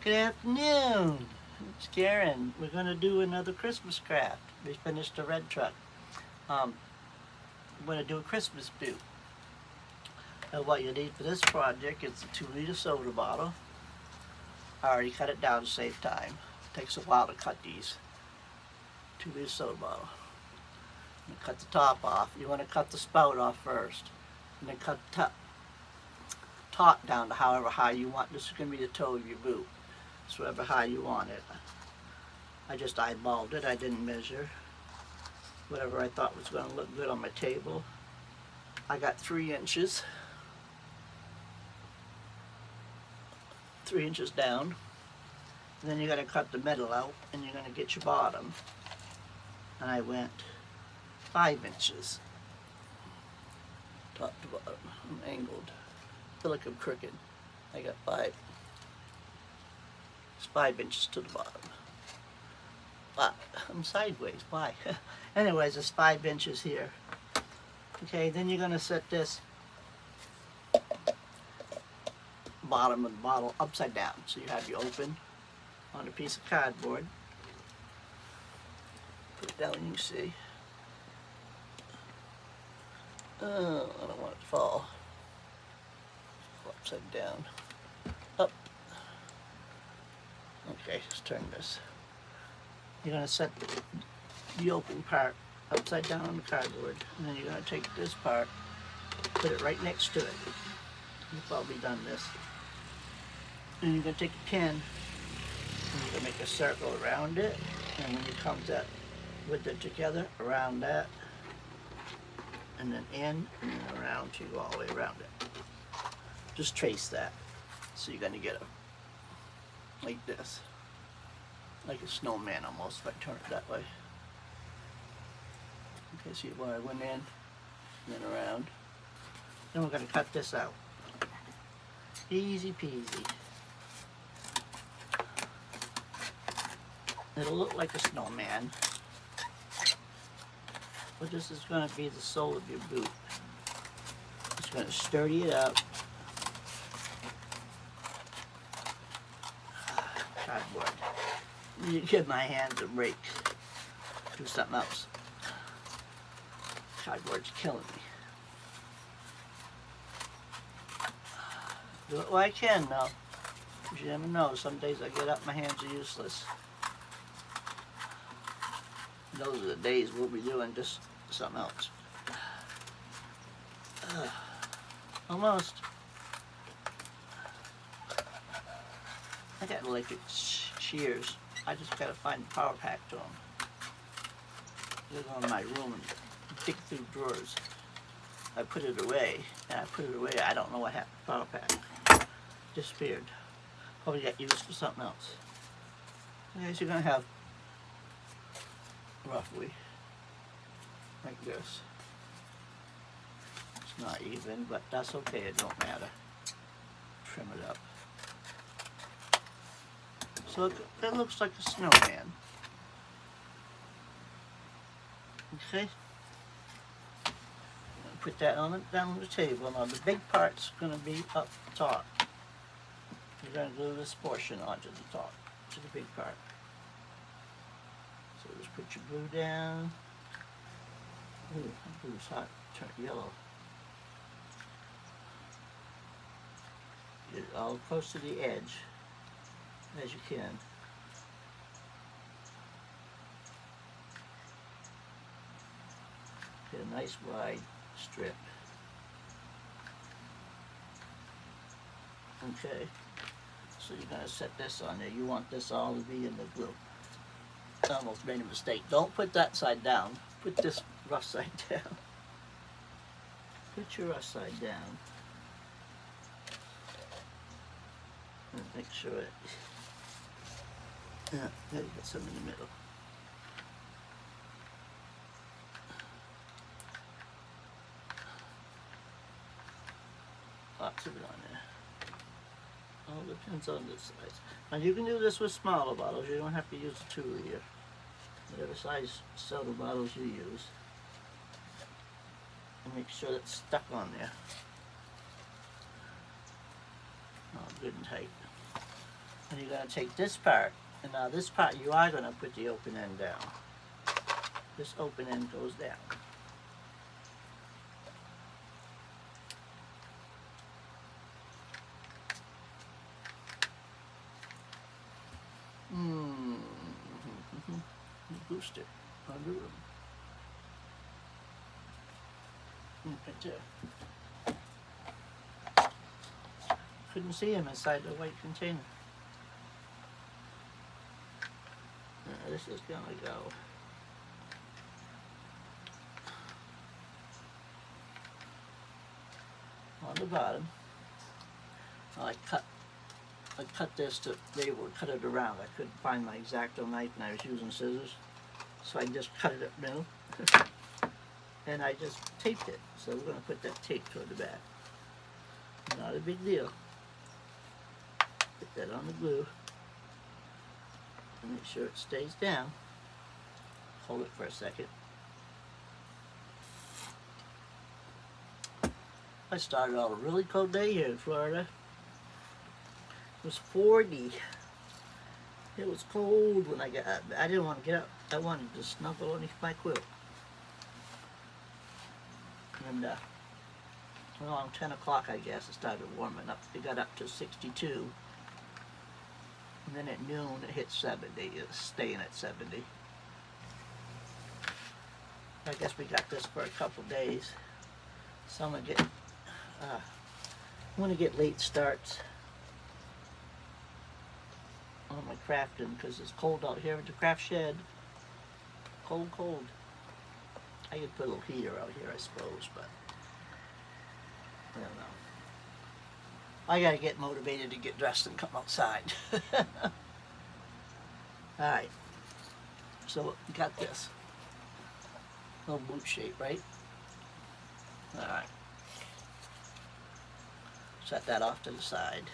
Good afternoon. It's Karen. We're going to do another Christmas craft. We finished the red truck. I'm going to do a Christmas boot. What you need for this project is a 2-liter soda bottle. I already cut it down to save time. It takes a while to cut these. 2-liter soda bottle. You cut the top off. You want to cut the spout off first. And then cut the top down to however high you want. This is going to be the toe of your boot. So however high you want it. I just eyeballed it. I didn't measure. Whatever I thought was going to look good on my table. I got 3 inches. 3 inches down. And then you're going to cut the middle out and you're going to get your bottom. And I went 5 inches. Top to bottom. I'm angled. I feel like I'm crooked. I got 5. It's 5 inches to the bottom. But I'm sideways. Why? Anyways, it's 5 inches here. Okay, then you're going to set this bottom of the bottle upside down. So you have you open on a piece of cardboard. Put it down, you see. Oh, I don't want it to fall. Go upside down. Up. Okay, let's turn this. You're going to set the open part upside down on the cardboard, and then you're going to take this part, put it right next to it. You've probably done this. And you're going to take a pin, and you're going to make a circle around it, and when you come that with it together, around that, and then in, and then around to go all the way around it. Just trace that. So you're going to get a, like this. Like a snowman almost, if I turn it that way. Okay, see where I went in, and then around. Then we're going to cut this out. Easy peasy. It'll look like a snowman. But this is going to be the sole of your boot. It's going to sturdy it up. Cardboard. You give my hands a break. Do something else. Cardboard's killing me. Do it while I can though. You never know. Some days I get up, my hands are useless. Those are the days we'll be doing just something else. Almost. I got electric shears. I just gotta find the power pack to them. They go in my room and dig through drawers. I put it away, and I put it away. I don't know what happened to the power pack. Disappeared. Probably got used for something else. Okay, so you're gonna have roughly like this. It's not even, but that's okay. It don't matter. Trim it up. So it looks like a snowman. Okay. Put that on down on the table. Now the big part's going to be up top. You're going to glue this portion onto the top, to the big part. So just put your glue down. Ooh, that glue's hot. Turn it yellow. Get it all close to the edge as you can. Get a nice wide strip. Okay, so you're going to set this on there. You want this all to be in the glue. I almost made a mistake. Don't put that side down. Put this rough side down. Put your rough side down. And make sure it... Yeah, there you got some in the middle. Lots of it on there. All depends on the size. Now you can do this with smaller bottles. You don't have to use a 2-liter. Whatever size soda bottles you use. And make sure that's stuck on there. Oh, good and tight. And you're going to take this part, and now this part you are going to put the open end down. This open end goes down. Boost it. Undo them. Right there. Couldn't see him inside the white container. This is gonna go. On the bottom. I cut this to, they would cut it around. I couldn't find my X-Acto knife and I was using scissors. So I just cut it up middle. And I just taped it. So we're going to put that tape toward the back. Not a big deal. Put that on the glue. And make sure it stays down. Hold it for a second. I started out a really cold day here in Florida. It was 40. It was cold when I got up. I didn't want to get up. I wanted to snuggle underneath my quilt. And around 10 o'clock, I guess, it started warming up. It got up to 62. And then at noon, it hit 70. It's staying at 70. I guess we got this for a couple days. So I'm gonna get late starts on my crafting because it's cold out here at the craft shed. Cold, cold. I could put a little heater out here, I suppose, but I don't know. I gotta get motivated to get dressed and come outside. Alright, so we got this little boot shape, right? Alright, set that off to the side.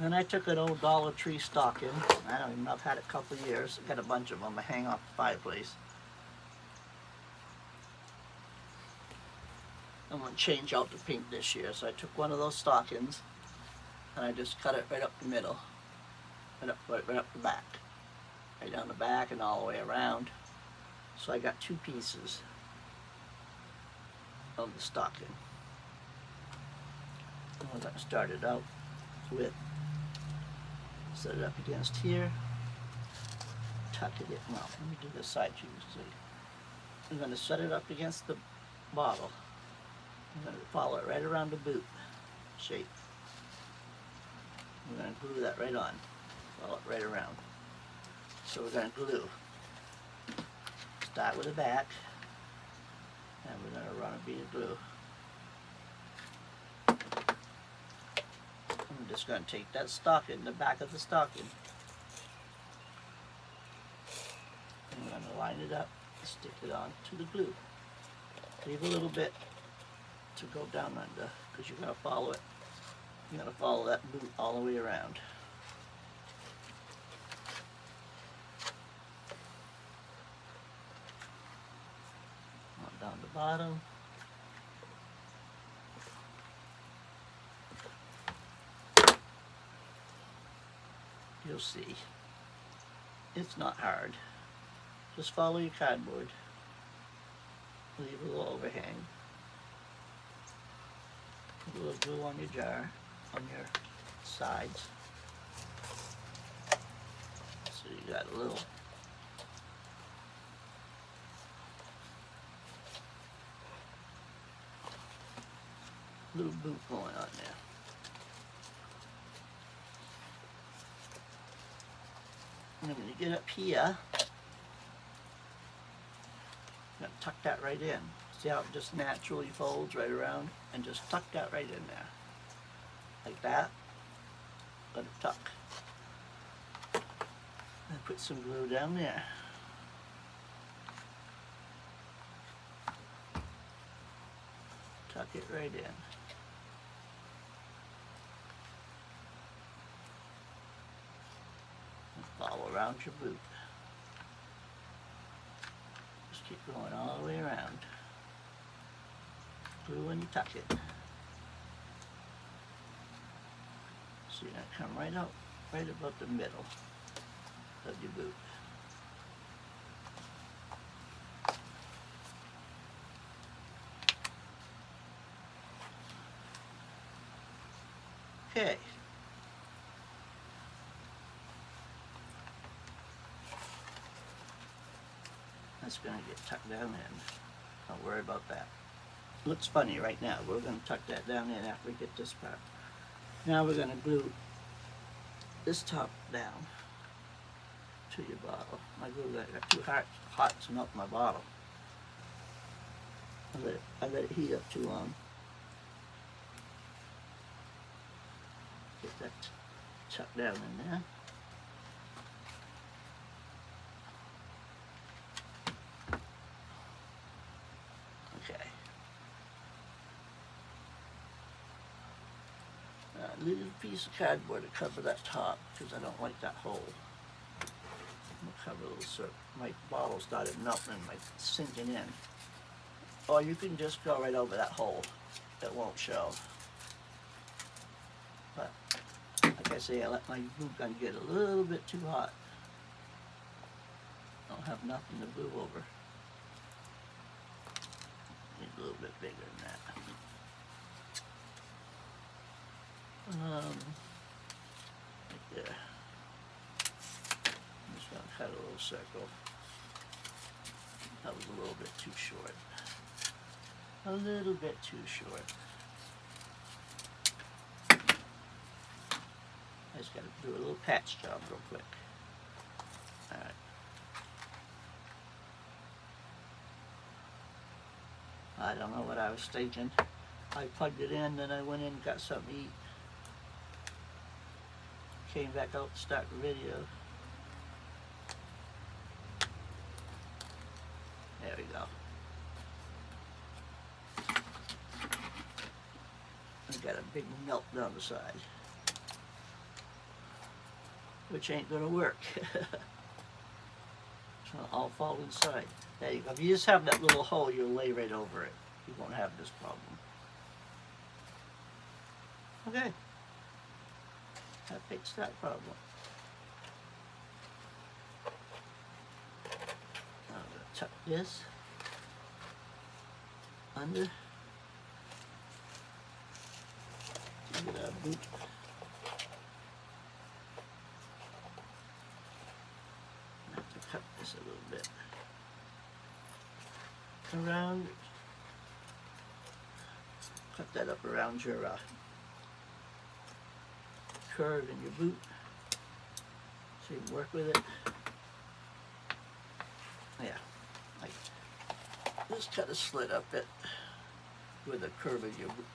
Then I took an old Dollar Tree stocking. I don't even know, I've had it a couple of years. I got a bunch of them. I hang off the fireplace. I'm going to change out the pink this year. So I took one of those stockings and I just cut it right up the middle. Right up the back. Right down the back and all the way around. So I got two pieces of the stocking. I'm going to start it out with, set it up against here, tuck it in. Well, let me do this side so you can see. I'm going to set it up against the bottle. I'm going to follow it right around the boot shape. We're going to glue that right on. Follow it right around. So we're going to glue. Start with the back, and we're going to run a bead of glue. I'm just going to take that stocking, the back of the stocking, and I'm going to line it up, stick it on to the glue. Leave a little bit to go down under, because you're going to follow it. You're going to follow that boot all the way around. On down the bottom. You'll see. It's not hard. Just follow your cardboard. Leave a little overhang. A little glue on your jar, on your sides. So you got a little boot going on there. And then when you get up here, you're going to tuck that right in. See how it just naturally folds right around? And just tuck that right in there. Like that. Let it tuck. And put some glue down there. Tuck it right in. And follow around your boot. Just keep going all the way around. Glue and you tuck it. So you're going to come right out right about the middle of your boot. Okay. That's going to get tucked down in. Don't worry about that. Looks funny right now. We're going to tuck that down in after we get this part. Now we're going to glue this top down to your bottle. My glue got too hot to melt my bottle. I let it heat up too long. Get that tucked down in there. Okay. A little piece of cardboard to cover that top because I don't like that hole. I'm gonna cover a little circle. My bottle started melting, like sinking in. Or you can just go right over that hole. It won't show. But like I say, I let my glue gun get a little bit too hot. I don't have nothing to glue over. Need a little bit bigger than that. Right there. I'm just gonna cut a little circle. That was a little bit too short. A little bit too short. I just gotta do a little patch job real quick. Alright. I don't know what I was thinking. I plugged it in, then I went in and got something to eat. Came back out to start the video. There we go. I got a big melt down the side, which ain't gonna work. It's gonna all fall inside. There you go. If you just have that little hole, you'll lay right over it. You won't have this problem. Okay. That fixed that problem. Now I'm gonna tuck this under. Get our boot. I have to cut this a little bit around. Cut that up around your curve in your boot, so you can work with it. Yeah, like just cut a slit up it with the curve of your boot,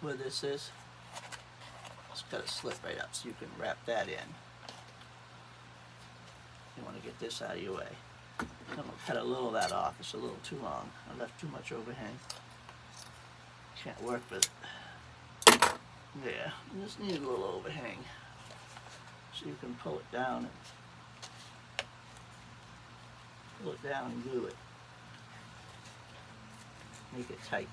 where this is. Just cut a slit right up so you can wrap that in. You want to get this out of your way. I'm going to cut a little of that off. It's a little too long. I left too much overhang. Can't work with it. Yeah, you just need a little overhang so you can pull it down and glue it. Make it tight.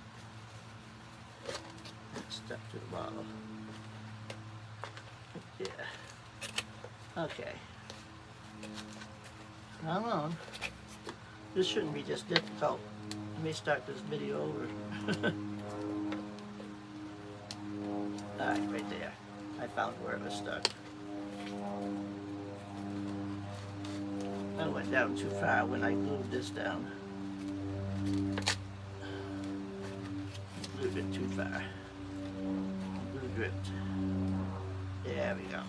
And stuck to the bottom. Yeah. Okay. Come on. This shouldn't be just difficult. Let me start this video over. Alright, right there. I found where it was stuck. I went down too far when I glued this down. Glued it too far. Glue dripped. There we go.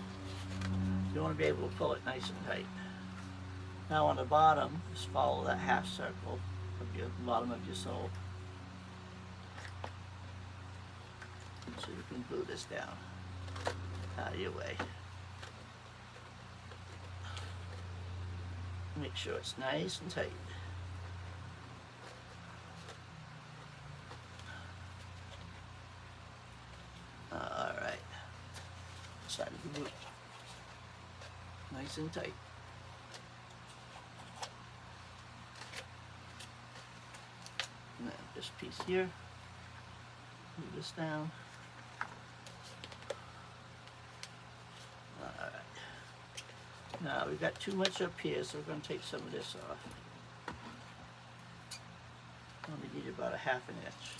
You want to be able to pull it nice and tight. Now on the bottom, just follow that half circle of your bottom of your sole. So you can glue this down out of your way. Make sure it's nice and tight. Alright. Side of the boot. Nice and tight. And then this piece here. Move this down. Alright. Now we've got too much up here, so we're going to take some of this off. Only need about a ½ inch.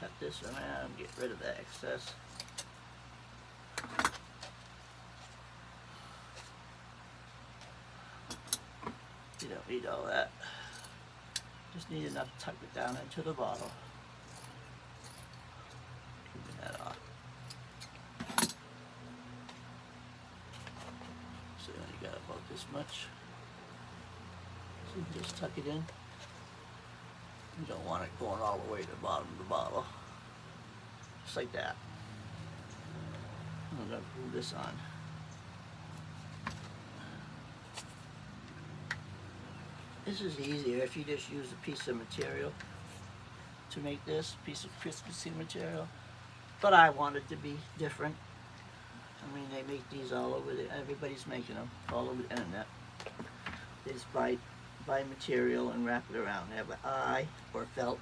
Cut this around, get rid of the excess. You don't need all that. Just need enough to tuck it down into the bottle. Keeping that off. So you only got about this much. So you can just tuck it in. You don't want it going all the way to the bottom of the bottle. Just like that. I'm going to glue this on. This is easier if you just use a piece of material to make this piece of Christmassy material. But I want it to be different. I mean, they make these all over everybody's making them all over the internet. They just buy material and wrap it around. They have an eye or felt.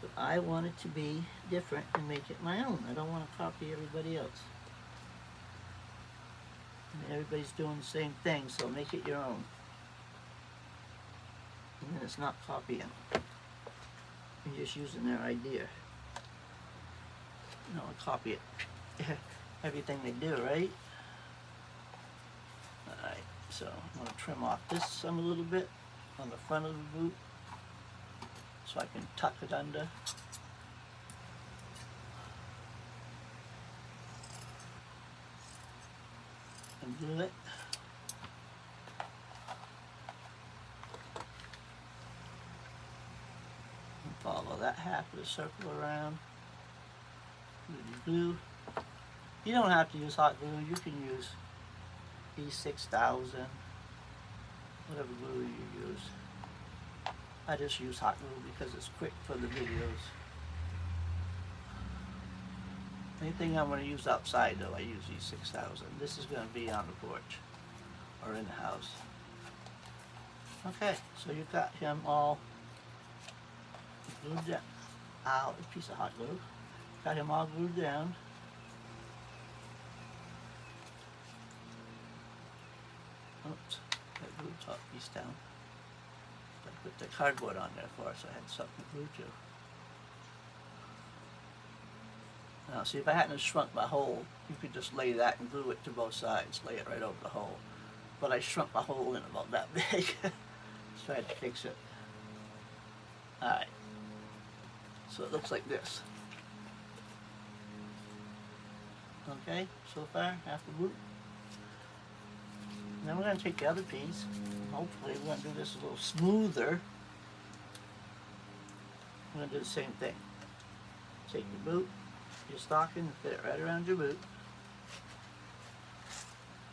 But I want it to be different and make it my own. I don't want to copy everybody else. And everybody's doing the same thing, so make it your own. And then it's not copying. You're just using their idea. You know, copy it. Everything they do, right? Alright, so I'm going to trim off this some a little bit on the front of the boot so I can tuck it under. And glue it. And follow that half of the circle around. Glue. You don't have to use hot glue. You can use E6000, whatever glue you use. I just use hot glue because it's quick for the videos. Anything I'm going to use outside though, I use E6000. This is going to be on the porch or in the house. Okay, so you've got him all glued down. Ow, a piece of hot glue. Got him all glued down. Oops, I glued top piece down. I put the cardboard on there for us, so I had something to glue to. Now see, if I hadn't shrunk my hole, you could just lay that and glue it to both sides, lay it right over the hole. But I shrunk my hole in about that big, so I had to fix it. Alright, so it looks like this. Okay, so far, half the boot. Then we're going to take the other piece, and hopefully we're going to do this a little smoother. We're going to do the same thing. Take your boot, your stocking, and fit it right around your boot.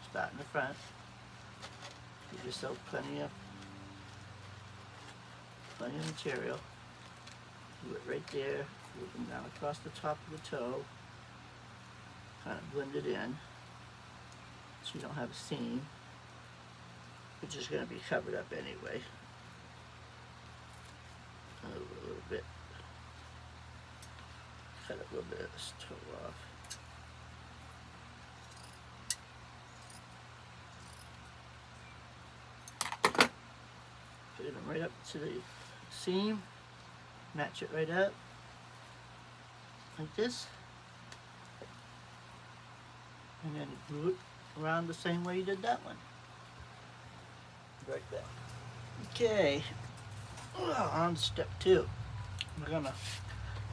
Start in the front. Give yourself plenty of material. Do it right there. Move them down across the top of the toe. Kind of blend it in so you don't have a seam, which is going to be covered up anyway. A little bit. Cut a little bit of this toe off. Put them right up to the seam. Match it right up like this. And then glue it around the same way you did that one. Right there. Okay, well, on to step 2. We're gonna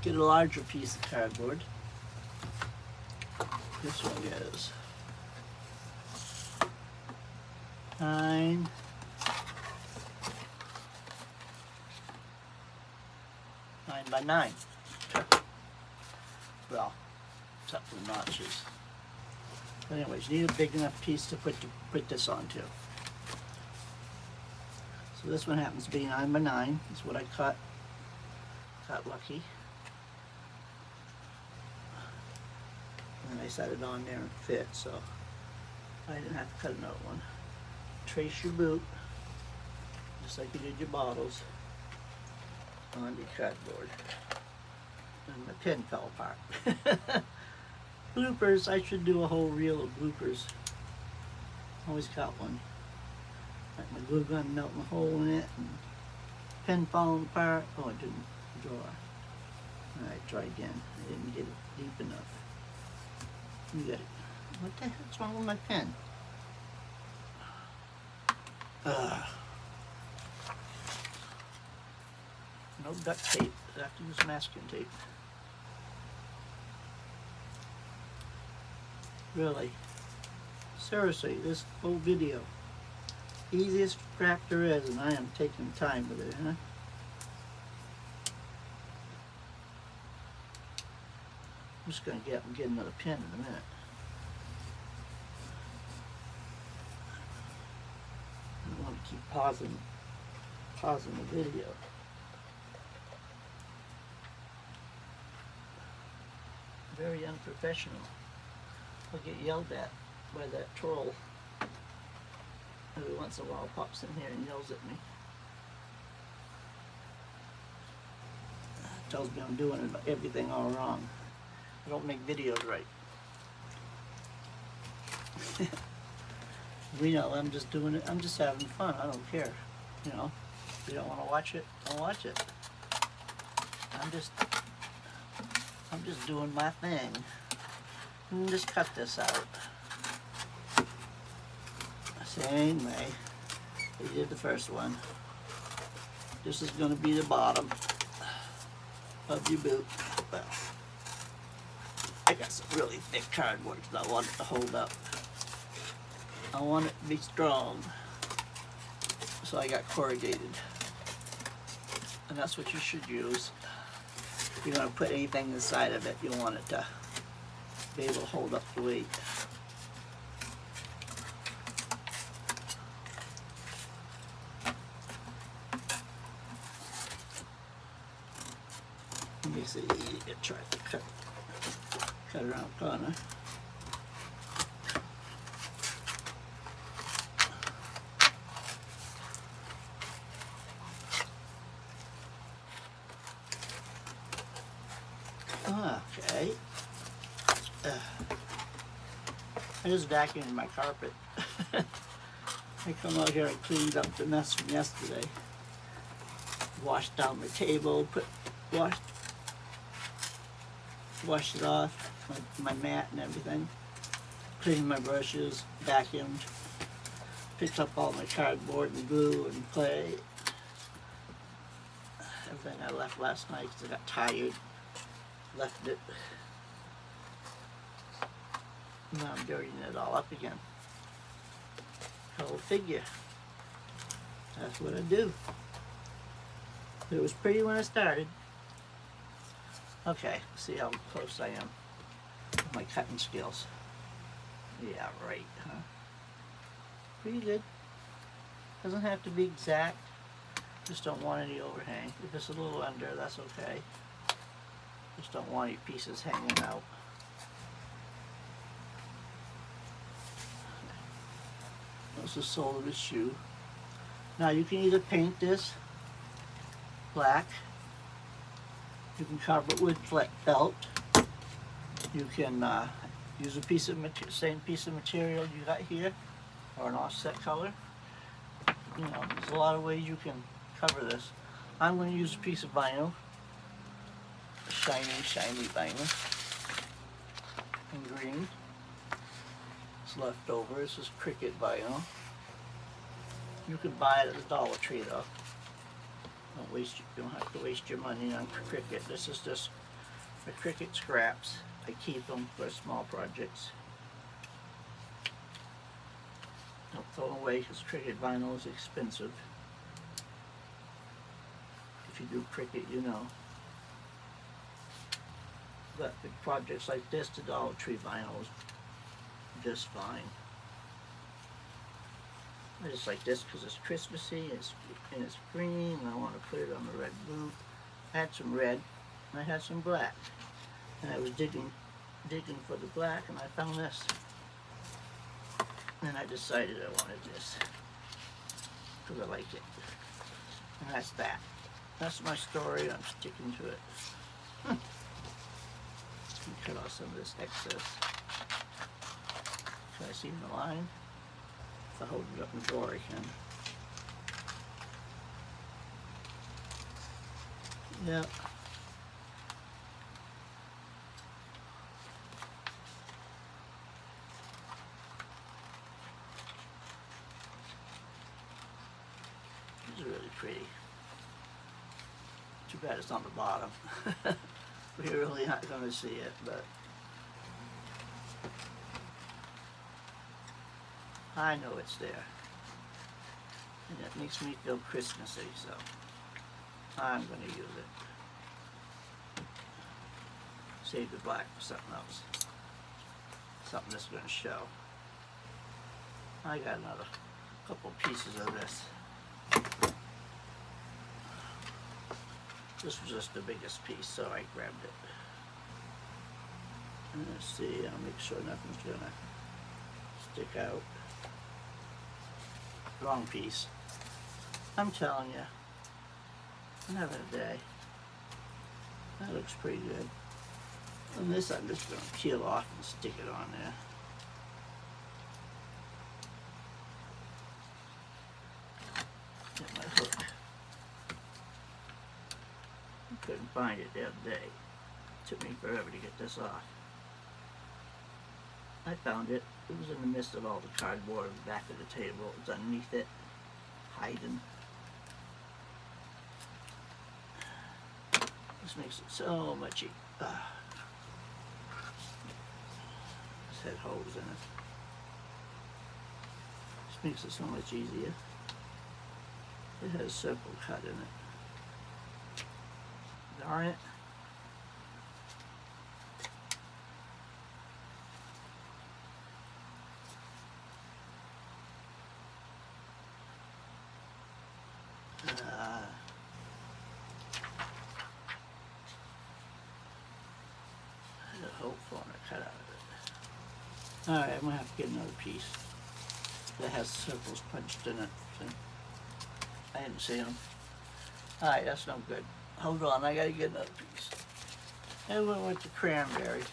get a larger piece of cardboard. This one is 9 by 9. Well, except for the notches. But anyways, you need a big enough piece to put this onto. So this one happens to be 9 by 9. Is what I cut. Got lucky. And I set it on there and fit, so I didn't have to cut another one. Trace your boot, just like you did your bottles, on the cardboard. And the pin fell apart. Bloopers, I should do a whole reel of bloopers. Always got one. Like my glue gun melting a hole in it, and pen falling apart. Oh, it didn't draw. Alright, try again. I didn't get it deep enough. You got it. What the heck's wrong with my pen? No duct tape. I have to use masking tape. Really. Seriously, this whole video. Easiest crap there is, and I am taking time with it, huh? I'm just gonna get another pen in a minute. I don't want to keep pausing the video. Very unprofessional. I'll get yelled at by that troll. Every once in a while pops in here and yells at me. Tells me I'm doing everything all wrong. I don't make videos right. We know I'm just doing it. I'm just having fun. I don't care. You know, if you don't want to watch it, don't watch it. I'm just doing my thing. And just cut this out. Same way we did the first one. This is going to be the bottom of your boot. Well, I got some really thick cardboard because I want it to hold up. I want it to be strong. So I got corrugated. And that's what you should use. If you're going to put anything inside of it, you want it to be able to hold up the weight. Let me see, try to cut around the corner. Okay. I just vacuumed my carpet. I come out here and cleaned up the mess from yesterday. Washed down my table, washed it off, my mat and everything. Cleaned my brushes, vacuumed. Picked up all my cardboard and glue and clay. Everything I left last night because I got tired. Left it. Now I'm dirtying it all up again. Go figure. That's what I do. It was pretty when I started. Okay, see how close I am with my cutting skills. Yeah, right, huh? Pretty good. Doesn't have to be exact. Just don't want any overhang. If it's a little under, that's okay. Just don't want any pieces hanging out. That's the sole of the shoe. Now you can either paint this black. You can cover it with felt. You can use a piece of same piece of material you got here, or an offset color. You know, there's a lot of ways you can cover this. I'm going to use a piece of vinyl, shiny vinyl, in green. It's left over. This is Cricut vinyl. You can buy it at the Dollar Tree though. You don't have to waste your money on Cricut. This is just the Cricut scraps. I keep them for small projects. Don't throw them away because Cricut vinyl is expensive. If you do Cricut, you know. But big projects like this, the Dollar Tree vinyl is just fine. I just like this because it's Christmassy and it's green, and I want to put it on the red boot. I had some red and I had some black, and I was digging for the black, and I found this, and I decided I wanted this because I like it. And that's that. That's my story. I'm sticking to it. Cut off some of this excess. Can I see the line? If I hold it up in the drawer, I can. Yep. It's really pretty. Too bad it's on the bottom. We're really not going to see it, but I know it's there. And it makes me feel Christmassy, so I'm going to use it. Save the black for something else. Something that's going to show. I got another couple pieces of this. This was just the biggest piece, so I grabbed it. And let's see, I'll make sure nothing's gonna stick out. Wrong piece. I'm telling you, I'm having a day. That looks pretty good. And this I'm just gonna peel off and stick it on there. Get my hook. Couldn't find it the other day. It took me forever to get this off. I found it. It was in the midst of all the cardboard on the back of the table. It was underneath it, hiding. This makes it so much easier. This had holes in it. This makes it so much easier. It has a circle cut in it. Darn it. I had a hole for it cut out of it. Alright, I'm gonna have to get another piece that has circles punched in it. See? I didn't see them. Alright, that's no good. Hold on, I gotta get another piece. And we went to cranberry.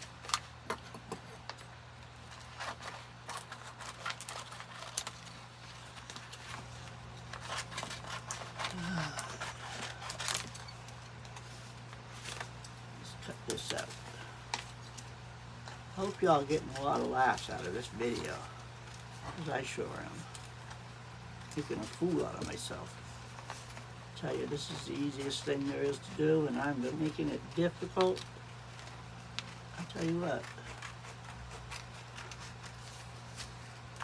Let's cut this out. Hope y'all getting a lot of laughs out of this video, because I sure am. Making a fool out of myself. Tell you, this is the easiest thing there is to do, and I'm making it difficult. I'll tell you what.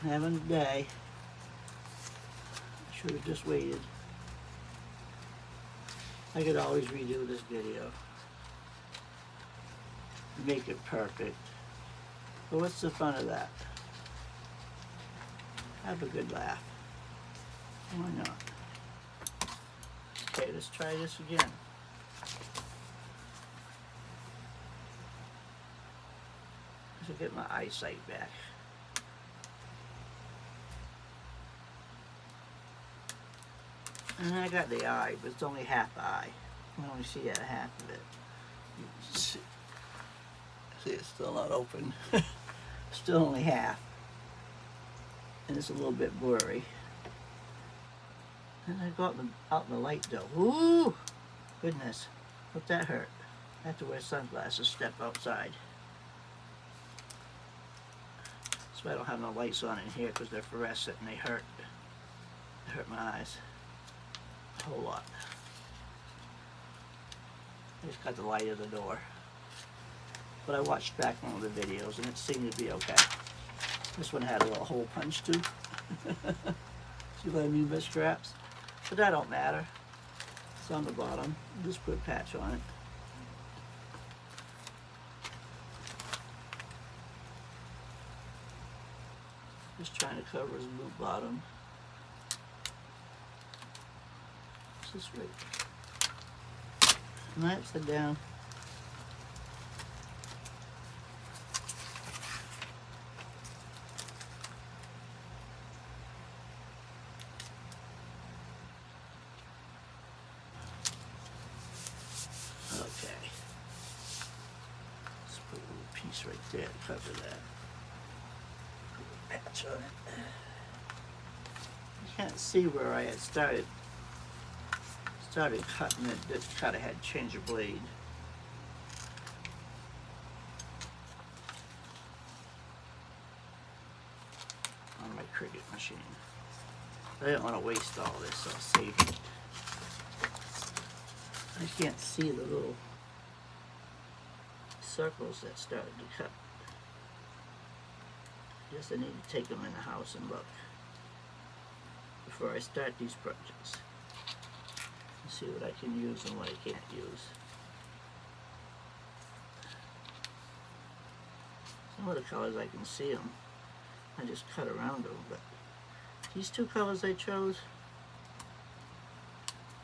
I'm having a day. I should have just waited. I could always redo this video. Make it perfect. But what's the fun of that? Have a good laugh. Why not? Okay, let's try this again. To get my eyesight back. And I got the eye, but it's only half the eye. You can only see that half of it. You can see it's still not open. Still only half. And it's a little bit blurry. And I got out in the light though. Ooh! Goodness. Hope that hurt. I have to wear sunglasses, step outside. That's why I don't have no lights on in here, because they're fluorescent and they hurt. They hurt my eyes. A whole lot. I just got the light of the door. But I watched back one of the videos and it seemed to be okay. This one had a little hole punch too. See what I mean by straps? But that don't matter. It's on the bottom. Just put a patch on it. Just trying to cover his blue bottom. It's this way. And I upside down. Okay. Let's put a little piece right there to cover that. Patch on it. can't see where I had started cutting it. This cut I had to change the blade. On my Cricut machine. I didn't want to waste all this, so I'll save it. I can't see the little circles that started to cut. Guess I need to take them in the house and look before I start these projects. And see what I can use and what I can't use. Some of the colors I can see them. I just cut around them, but these two colors I chose,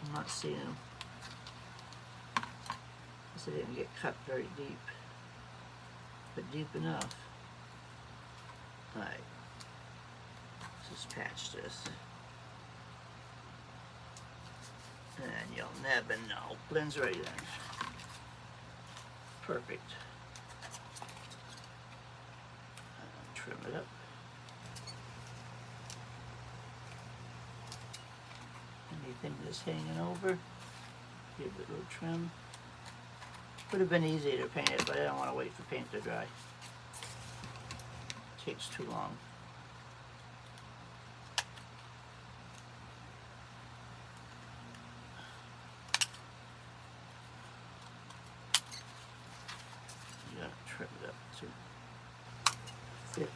I'm not seeing them. Guess they didn't get cut very deep, but deep enough. Alright, let's just patch this. And you'll never know. Blends right in. Perfect. Trim it up. Anything that's hanging over, give it a little trim. Would have been easy to paint it, but I don't want to wait for paint to dry. Takes too long. You gotta trim it up to fit.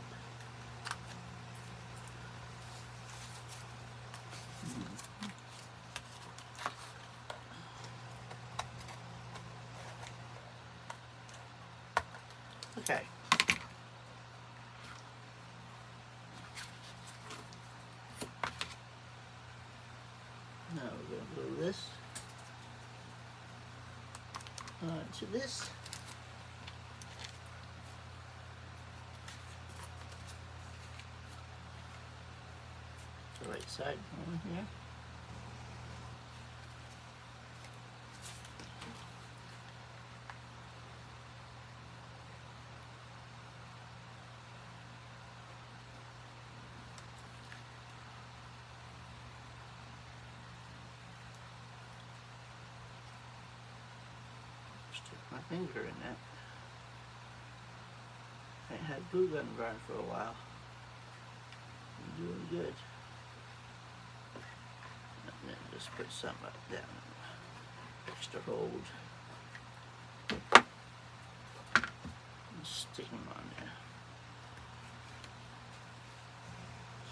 Okay. Now we're going to glue this onto this. The right side on here. Stick my finger in that. I had glue gun burn for a while. I'm doing good. And then just put some up down. Extra hold. And stick them on there.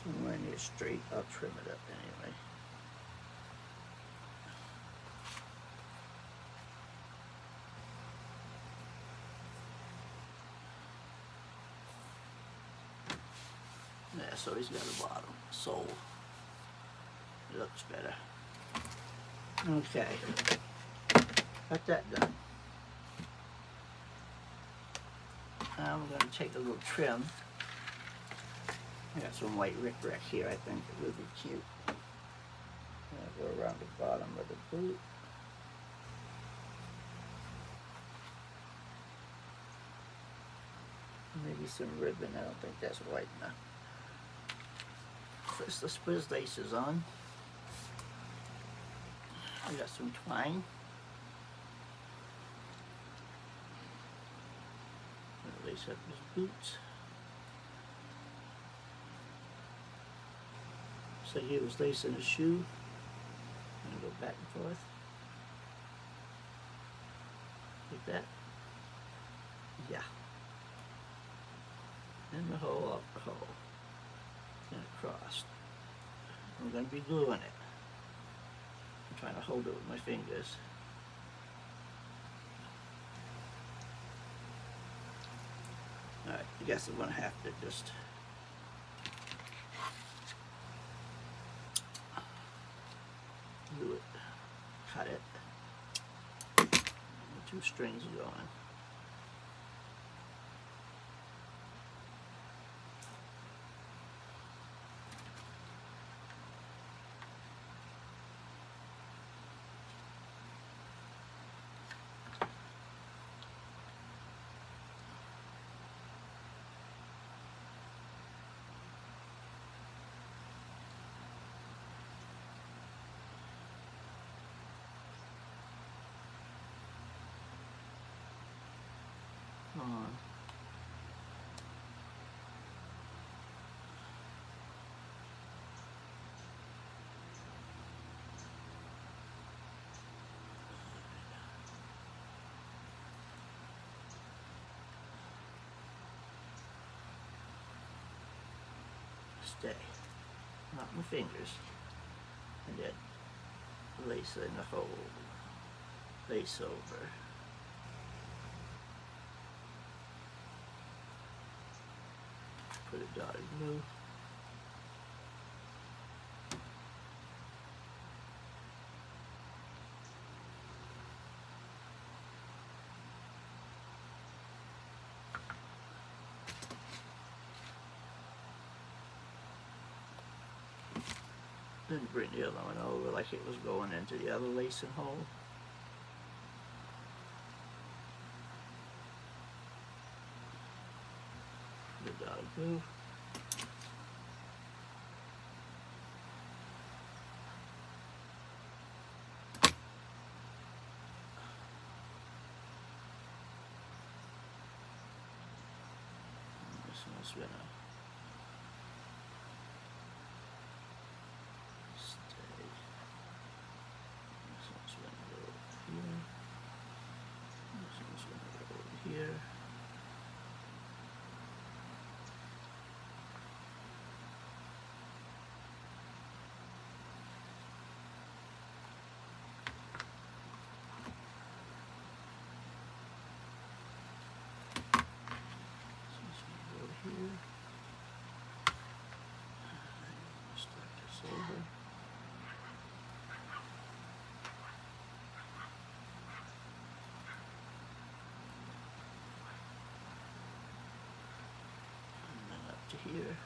Somewhere near straight, I'll trim it up anyway. Yeah, so he's got a bottom sole. It looks better. Okay, got that done. Now we're going to take a little trim. I got some white rickrack here, I think it would be cute. I'll go around the bottom of the boot. Maybe some ribbon, I don't think that's white enough. First, let's put his laces on. I got some twine. I'll lace up his boots. So he was lacing his shoe. And go back and forth. Like that. Yeah. And the hole up the hole. And across. I'm going to be gluing it. I'm trying to hold it with my fingers. Alright, I guess I'm going to have to just glue it, cut it. The two strings are going. on. Stay. Not my fingers. And then lace in the hole. Lace over. Put a dotted glue. Then bring the other one over like it was going into the other lacing hole. The dotted glue. This one's gonna stay. This one's gonna go over here. This one's gonna go over here. This one's gonna go here. Start this over. And then up to here.